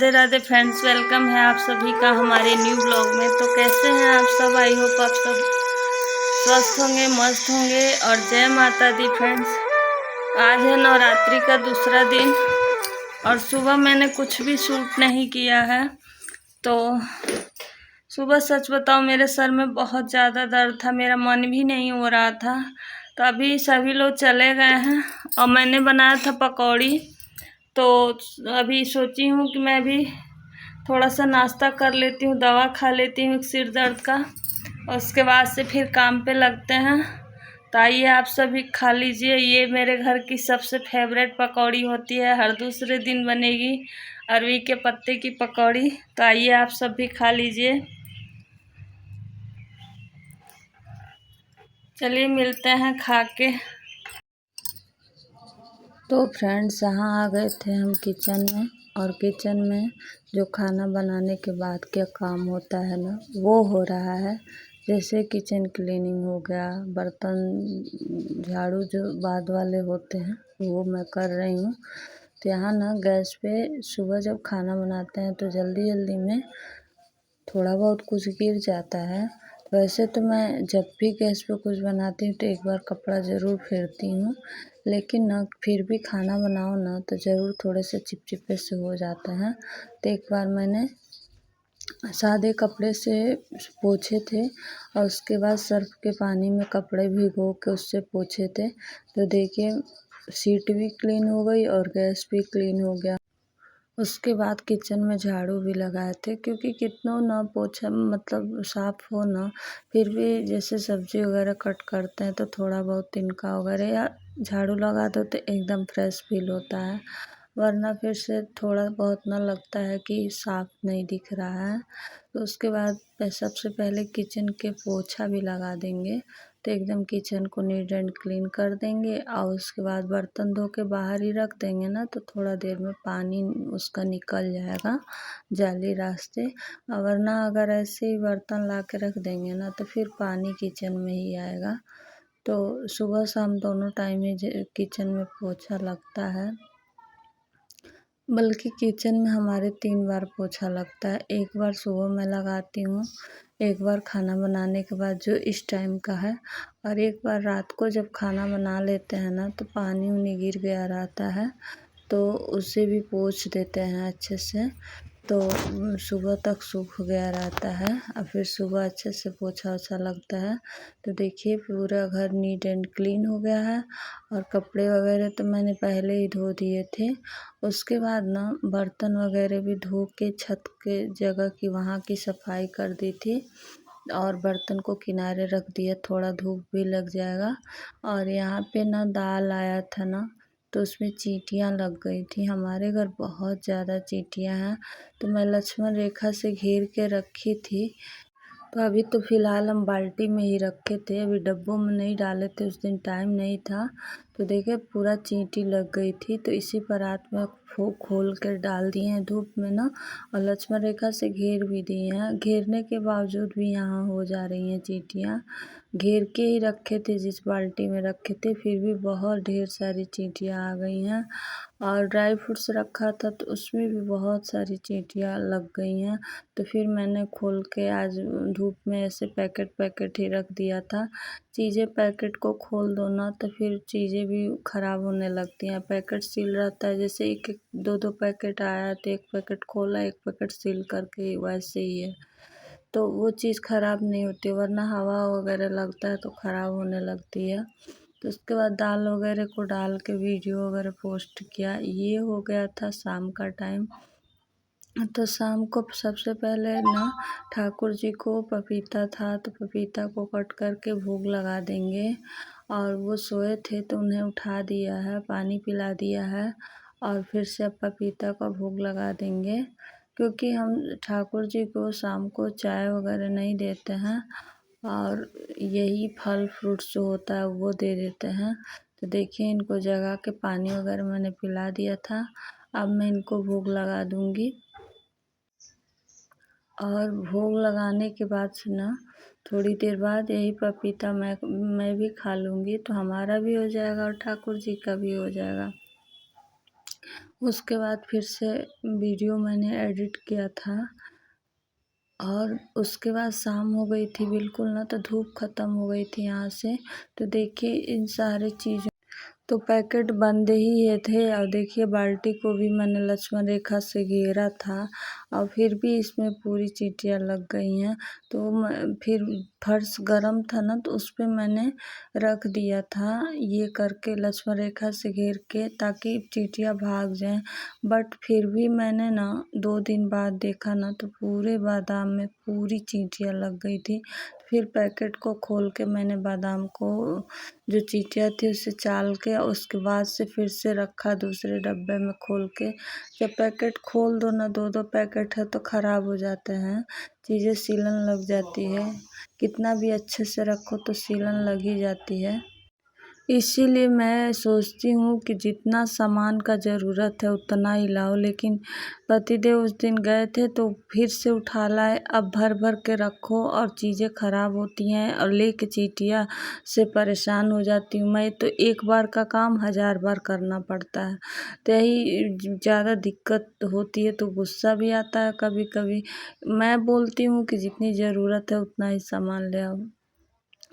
Radhe Radhe friends, welcome है आप सभी का हमारे न्यू ब्लॉग में। तो कैसे हैं आप सब? आई होप आप सब स्वस्थ होंगे, मस्त होंगे। और जय माता दी फ्रेंड्स। आज है नवरात्रि का दूसरा दिन और सुबह मैंने कुछ भी शूट नहीं किया है। तो सुबह सच बताओ मेरे सर में बहुत ज़्यादा दर्द था, मेरा मन भी नहीं हो रहा था। तो अभी सभी लोग चले गए हैं और मैंने बनाया था पकौड़ी। तो अभी सोची हूँ कि मैं भी थोड़ा सा नाश्ता कर लेती हूँ, दवा खा लेती हूँ सिर दर्द का, और उसके बाद से फिर काम पे लगते हैं। तो आइए आप सभी खा लीजिए। ये मेरे घर की सबसे फेवरेट पकौड़ी होती है, हर दूसरे दिन बनेगी अरवी के पत्ते की पकौड़ी। तो आइए आप सब भी खा लीजिए। चलिए मिलते हैं खा के। तो फ्रेंड्स यहाँ आ गए थे हम किचन में, और किचन में जो खाना बनाने के बाद क्या काम होता है ना, वो हो रहा है। जैसे किचन क्लीनिंग हो गया, बर्तन झाड़ू जो बाद वाले होते हैं वो मैं कर रही हूँ। तो यहाँ ना गैस पे सुबह जब खाना बनाते हैं तो जल्दी जल्दी में थोड़ा बहुत कुछ गिर जाता है। वैसे तो मैं जब भी गैस पे कुछ बनाती हूँ तो एक बार कपड़ा ज़रूर फेरती हूँ, लेकिन ना फिर भी खाना बनाओ ना तो ज़रूर थोड़े से चिपचिपे से हो जाता है। तो एक बार मैंने सादे कपड़े से पोछे थे और उसके बाद सर्फ के पानी में कपड़े भिगो के उससे पोछे थे। तो देखिए सीट भी क्लीन हो गई और गैस भी क्लीन हो गया। उसके बाद किचन में झाड़ू भी लगाए थे, क्योंकि कितना ना पोछा मतलब साफ़ हो ना, फिर भी जैसे सब्ज़ी वगैरह कट करते हैं तो थोड़ा बहुत तिनका वगैरह या झाड़ू लगा दो तो एकदम फ्रेश फील होता है, वरना फिर से थोड़ा बहुत ना लगता है कि साफ़ नहीं दिख रहा है। तो उसके बाद सबसे पहले किचन के पोछा भी लगा देंगे तो एकदम किचन को नीट एंड क्लीन कर देंगे। और उसके बाद बर्तन धो के बाहर ही रख देंगे ना तो थोड़ा देर में पानी उसका निकल जाएगा जाली रास्ते। वरना अगर ऐसे ही बर्तन ला के रख देंगे ना तो फिर पानी किचन में ही आएगा। तो सुबह शाम दोनों टाइम ही किचन में पोछा लगता है, बल्कि किचन में हमारे 3 बार पोछा लगता है। एक बार सुबह मैं लगाती हूँ, एक बार खाना बनाने के बाद जो इस टाइम का है, और एक बार रात को जब खाना बना लेते हैं ना तो पानी उनी गिर गया रहता है तो उसे भी पोंछ देते हैं अच्छे से। तो सुबह तक सूख गया रहता है और फिर सुबह अच्छे से पोछा ओछा लगता है। तो देखिए पूरा घर नीट एंड क्लीन हो गया है। और कपड़े वगैरह तो मैंने पहले ही धो दिए थे। उसके बाद ना बर्तन वगैरह भी धो के छत के जगह की वहाँ की सफाई कर दी थी और बर्तन को किनारे रख दिया, थोड़ा धूप भी लग जाएगा। और यहाँ पे ना दाल आया था ना तो उसमें चींटियाँ लग गई थी। हमारे घर बहुत ज़्यादा चींटियाँ हैं, तो मैं लक्ष्मण रेखा से घेर के रखी थी। तो अभी तो फ़िलहाल हम बाल्टी में ही रखे थे, अभी डब्बों में नहीं डाले थे, उस दिन टाइम नहीं था। तो देखिए पूरा चींटी लग गई थी, तो इसी पर रात में खोल कर डाल दिए हैं धूप में ना, और लक्ष्मण रेखा से घेर भी दिए हैं। घेरने के बावजूद भी यहाँ हो जा रही हैं चींटियाँ। घेर के ही रखे थे जिस बाल्टी में रखे थे, फिर भी बहुत ढेर सारी चींटियाँ आ गई हैं। और ड्राई फ्रूट्स रखा था तो उसमें भी बहुत सारी चींटियाँ लग गई हैं। तो फिर मैंने खोल के आज धूप में ऐसे पैकेट पैकेट ही रख दिया था। चीज़ें पैकेट को खोल दो ना तो फिर चीज़ें भी ख़राब होने लगती हैं। पैकेट सील रहता है, जैसे एक एक दो दो पैकेट आया तो एक पैकेट खोला, एक पैकेट सील करके वैसे ही है, तो वो चीज़ ख़राब नहीं होती, वरना हवा वगैरह लगता है तो ख़राब होने लगती है। तो उसके बाद दाल वगैरह को डाल के वीडियो वगैरह पोस्ट किया। ये हो गया था शाम का टाइम। तो शाम को सबसे पहले ना ठाकुर जी को पपीता था तो पपीता को कट करके भोग लगा देंगे। और वो सोए थे तो उन्हें उठा दिया है, पानी पिला दिया है, और फिर से अब पपीता का भोग लगा देंगे, क्योंकि हम ठाकुर जी को शाम को चाय वगैरह नहीं देते हैं और यही फल फ्रूट्स जो होता है वो दे देते हैं। तो देखिए इनको जगा के पानी वगैरह मैंने पिला दिया था, अब मैं इनको भोग लगा दूँगी। और भोग लगाने के बाद से ना थोड़ी देर बाद यही पपीता मैं भी खा लूँगी, तो हमारा भी हो जाएगा और ठाकुर जी का भी हो जाएगा। उसके बाद फिर से वीडियो मैंने एडिट किया था और उसके बाद शाम हो गई थी बिल्कुल ना, तो धूप ख़त्म हो गई थी यहाँ से। तो देखिए इन सारे चीज़ों तो पैकेट बंद ही थे और देखिए बाल्टी को भी मैंने लक्ष्मण रेखा से घेरा था और फिर भी इसमें पूरी चींटियाँ लग गई हैं। तो फिर फर्श गरम था ना, तो उस पे मैंने रख दिया था ये करके लक्ष्मण रेखा से घेर के, ताकि चींटियाँ भाग जाएं। बट फिर भी मैंने ना 2 दिन बाद देखा ना, तो पूरे बादाम में पूरी चींटियाँ लग गई थी। फिर पैकेट को खोल के मैंने बादाम को जो चींटियाँ थी उसे चाल के उसके बाद से फिर से रखा दूसरे डब्बे में खोल के। जब पैकेट खोल दो ना, 2-2 पैकेट है तो ख़राब हो जाते हैं, चीज़ें सीलन लग जाती है। कितना भी अच्छे से रखो तो सीलन लग ही जाती है। इसीलिए मैं सोचती हूँ कि जितना सामान का ज़रूरत है उतना ही लाओ, लेकिन पतिदेव उस दिन गए थे तो फिर से उठा लाए। अब भर भर के रखो और चीज़ें ख़राब होती हैं और लेके चींटियाँ से परेशान हो जाती हूँ मैं। तो एक बार का काम 1000 बार करना पड़ता है, तो यही ज़्यादा दिक्कत होती है। तो गुस्सा भी आता है कभी कभी। मैं बोलती हूँ कि जितनी ज़रूरत है उतना ही सामान ले आओ।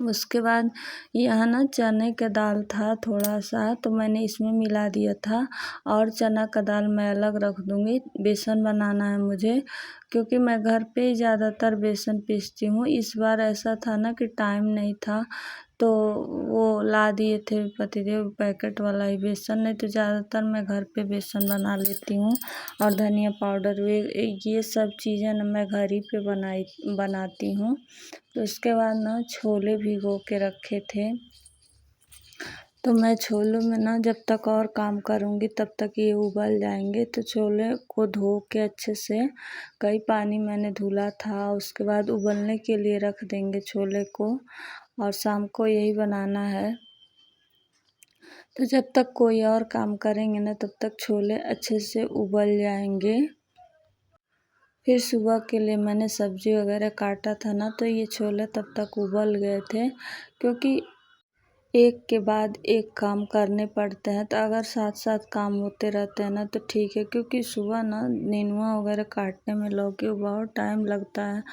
उसके बाद यहाँ ना चने का दाल था थोड़ा सा, तो मैंने इसमें मिला दिया था और चना का दाल मैं अलग रख दूँगी। बेसन बनाना है मुझे, क्योंकि मैं घर पे ही ज़्यादातर बेसन पीसती हूँ। इस बार ऐसा था ना कि टाइम नहीं था, तो वो ला दिए थे पतिदेव पैकेट वाला ही बेसन, नहीं तो ज़्यादातर मैं घर पे बेसन बना लेती हूँ। और धनिया पाउडर ये सब चीज़ें ना मैं घर ही पे बनाती हूँ। तो उसके बाद ना छोले भिगो के रखे थे, तो मैं छोलों में ना जब तक और काम करूँगी तब तक ये उबल जाएंगे। तो छोले को धो के अच्छे से कई पानी मैंने धुला था, उसके बाद उबलने के लिए रख देंगे छोले को, और शाम को यही बनाना है। तो जब तक कोई और काम करेंगे ना तब तक छोले अच्छे से उबल जाएंगे। फिर सुबह के लिए मैंने सब्ज़ी वगैरह काटा था ना, तो ये छोले तब तक उबल गए थे। क्योंकि एक के बाद एक काम करने पड़ते हैं, तो अगर साथ साथ काम होते रहते हैं ना तो ठीक है। क्योंकि सुबह ना नेनुआ वगैरह काटने में, लौकी बहुत टाइम लगता है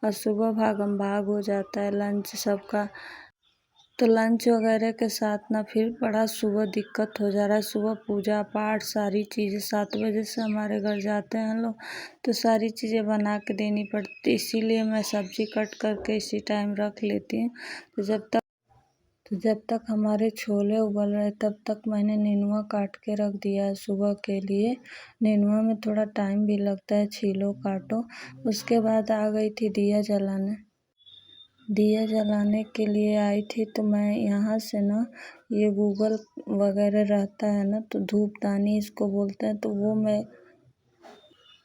और सुबह भागम भाग हो जाता है लंच सबका। तो लंच वगैरह के साथ ना फिर बड़ा सुबह दिक्कत हो जा रहा है। सुबह पूजा पाठ सारी चीज़ें 7 बजे से हमारे घर जाते हैं लोग, तो सारी चीज़ें बना के देनी पड़ती। इसीलिए मैं सब्ज़ी कट करके इसी टाइम रख लेती हूँ। तो जब तक हमारे छोले उबल रहे तब तक मैंने नेनुआ काट के रख दिया है सुबह के लिए। नेनुआ में थोड़ा टाइम भी लगता है, छीलो काटो। उसके बाद आ गई थी दिया जलाने। दिया जलाने के लिए आई थी, तो मैं यहाँ से ना ये गूगल वगैरह रहता है ना, तो धूपदानी इसको बोलते हैं, तो वो मैं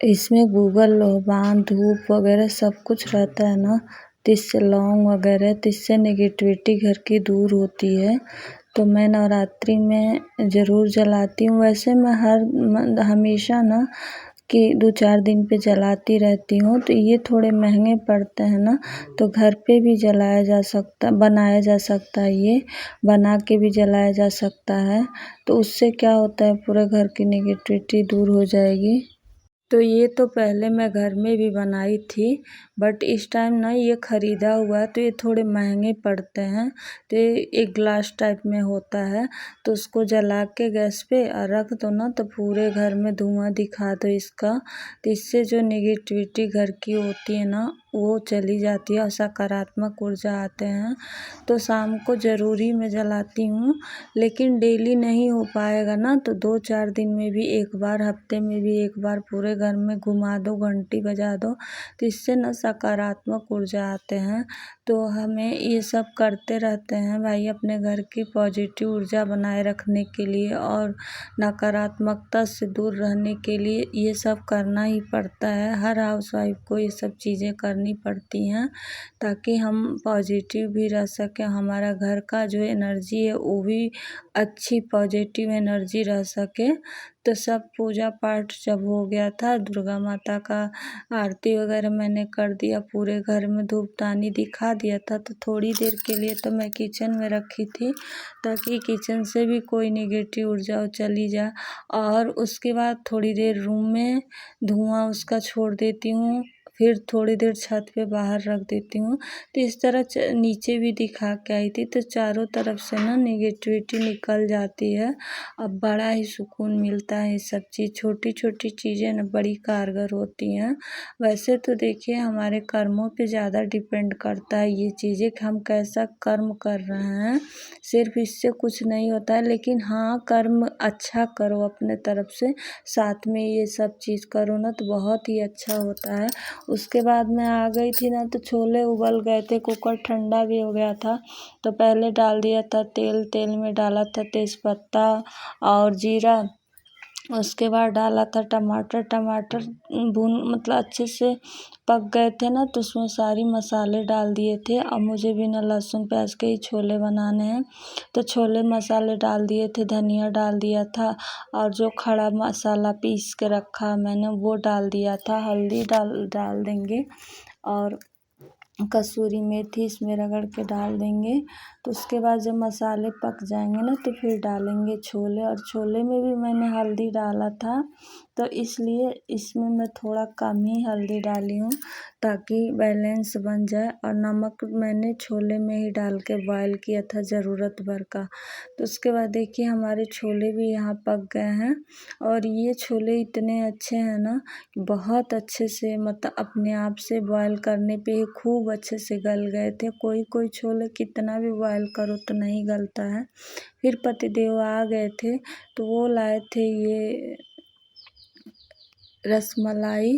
इसमें गूगल लोबान धूप वगैरह सब कुछ रहता है ना, तो इससे लौंग वगैरह, तो इससे नेगेटिविटी घर की दूर होती है। तो मैं नवरात्रि में ज़रूर जलाती हूँ। वैसे मैं हमेशा ना कि 2-4 दिन पे जलाती रहती हूँ। तो ये थोड़े महंगे पड़ते हैं ना, तो घर पे भी बनाया जा सकता है, ये बना के भी जलाया जा सकता है। तो उससे क्या होता है, पूरे घर की नेगेटिविटी दूर हो जाएगी। तो ये तो पहले मैं घर में भी बनाई थी, बट इस टाइम ना ये ख़रीदा हुआ है, तो ये थोड़े महंगे पड़ते हैं। तो ये एक ग्लास टाइप में होता है, तो उसको जला के गैस पे और रख दो ना, तो पूरे घर में धुआं दिखा दो इसका। तो इससे जो नेगेटिविटी घर की होती है ना वो चली जाती है और सकारात्मक ऊर्जा आते हैं। तो शाम को ज़रूरी मैं जलाती हूँ, लेकिन डेली नहीं हो पाएगा ना, तो 2-4 दिन में भी एक बार, हफ्ते में भी एक बार पूरे घर में घुमा दो, घंटी बजा दो, तो इससे ना सकारात्मक ऊर्जा आते हैं। तो हमें ये सब करते रहते हैं भाई, अपने घर की पॉजिटिव ऊर्जा बनाए रखने के लिए और नकारात्मकता से दूर रहने के लिए ये सब करना ही पड़ता है। हर हाउसवाइफ को ये सब चीज़ें करनी पड़ती हैं, ताकि हम पॉजिटिव भी रह सकें, हमारा घर का जो एनर्जी है वो भी अच्छी पॉजिटिव एनर्जी रह सके। तो सब पूजा पाठ जब हो गया था, दुर्गा माता का आरती वगैरह मैंने कर दिया, पूरे घर में धूपदानी दिखा दिया था। तो थोड़ी देर के लिए तो मैं किचन में रखी थी ताकि किचन से भी कोई नेगेटिव ऊर्जा चली जाए। और उसके बाद थोड़ी देर रूम में धुआं उसका छोड़ देती हूँ, फिर थोड़ी देर छत पे बाहर रख देती हूँ। तो इस तरह नीचे भी दिखा के आई थी, तो चारों तरफ से ना नेगेटिविटी निकल जाती है। अब बड़ा ही सुकून मिलता है। ये सब चीज़, छोटी छोटी चीज़ें ना बड़ी कारगर होती हैं। वैसे तो देखिए हमारे कर्मों पे ज़्यादा डिपेंड करता है ये चीज़ें कि हम कैसा कर्म कर रहे हैं। सिर्फ इससे कुछ नहीं होता है, लेकिन हाँ, कर्म अच्छा करो अपने तरफ से, साथ में ये सब चीज़ करो ना तो बहुत ही अच्छा होता है। उसके बाद मैं आ गई थी ना, तो छोले उबल गए थे, कुकर ठंडा भी हो गया था। तो पहले डाल दिया था तेल, तेल में डाला था तेज़पत्ता और जीरा। उसके बाद डाला था टमाटर, टमाटर भून मतलब अच्छे से पक गए थे ना, तो उसमें सारी मसाले डाल दिए थे। अब मुझे बिना लहसुन प्याज के ही छोले बनाने हैं, तो छोले मसाले डाल दिए थे, धनिया डाल दिया था और जो खड़ा मसाला पीस के रखा मैंने वो डाल दिया था। हल्दी डाल देंगे और कसूरी मेथी इसमें रगड़ के डाल देंगे। तो उसके बाद जब मसाले पक जाएंगे ना, तो फिर डालेंगे छोले। और छोले में भी मैंने हल्दी डाला था, तो इसलिए इसमें मैं थोड़ा कम ही हल्दी डाली हूँ ताकि बैलेंस बन जाए। और नमक मैंने छोले में ही डाल के बॉयल किया था ज़रूरत भर का। तो उसके बाद देखिए हमारे छोले भी यहाँ पक गए हैं। और ये छोले इतने अच्छे हैं ना, बहुत अच्छे से मतलब अपने आप से बॉयल करने पे ही खूब अच्छे से गल गए थे। कोई कोई छोले कितना भी बॉयल करो तो नहीं गलता है। फिर पतिदेव आ गए थे, तो वो लाए थे ये रसमलाई।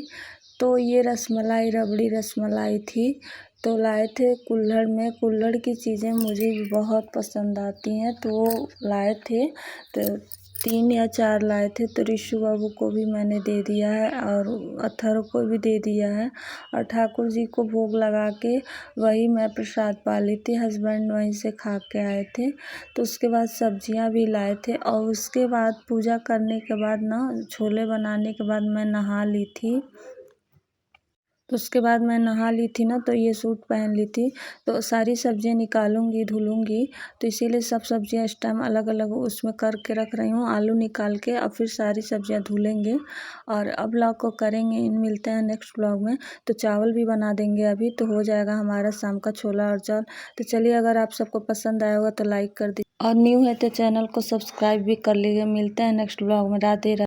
तो ये रसमलाई रबड़ी रसमलाई थी, तो लाए थे कुल्हड़ में। कुल्हड़ की चीज़ें मुझे भी बहुत पसंद आती हैं, तो वो लाए थे। तो 3 या 4 लाए थे, तो ऋषु बाबू को भी मैंने दे दिया है और अथर्व को भी दे दिया है। और ठाकुर जी को भोग लगा के वही मैं प्रसाद पा ली थी, हस्बैंड वहीं से खा के आए थे। तो उसके बाद सब्जियां भी लाए थे। और उसके बाद पूजा करने के बाद ना, छोले बनाने के बाद मैं नहा ली थी। तो उसके बाद मैं नहा ली थी ना, तो ये सूट पहन ली थी। तो सारी सब्जियां निकालूंगी, धुलूंगी, तो इसीलिए सब सब्जियां इस टाइम अलग अलग उसमें करके रख रही हूँ। आलू निकाल के और फिर सारी सब्जियां धुलेंगे और अब ब्लॉग को करेंगे। मिलते हैं नेक्स्ट ब्लॉग में। तो चावल भी बना देंगे अभी, तो हो जाएगा हमारा शाम का छोला और चावल। तो चलिए, अगर आप सबको पसंद आया होगा तो लाइक कर दीजिए और न्यू है तो चैनल को सब्सक्राइब भी कर लीजिए। मिलते हैं नेक्स्ट ब्लॉग में। राधे राधे।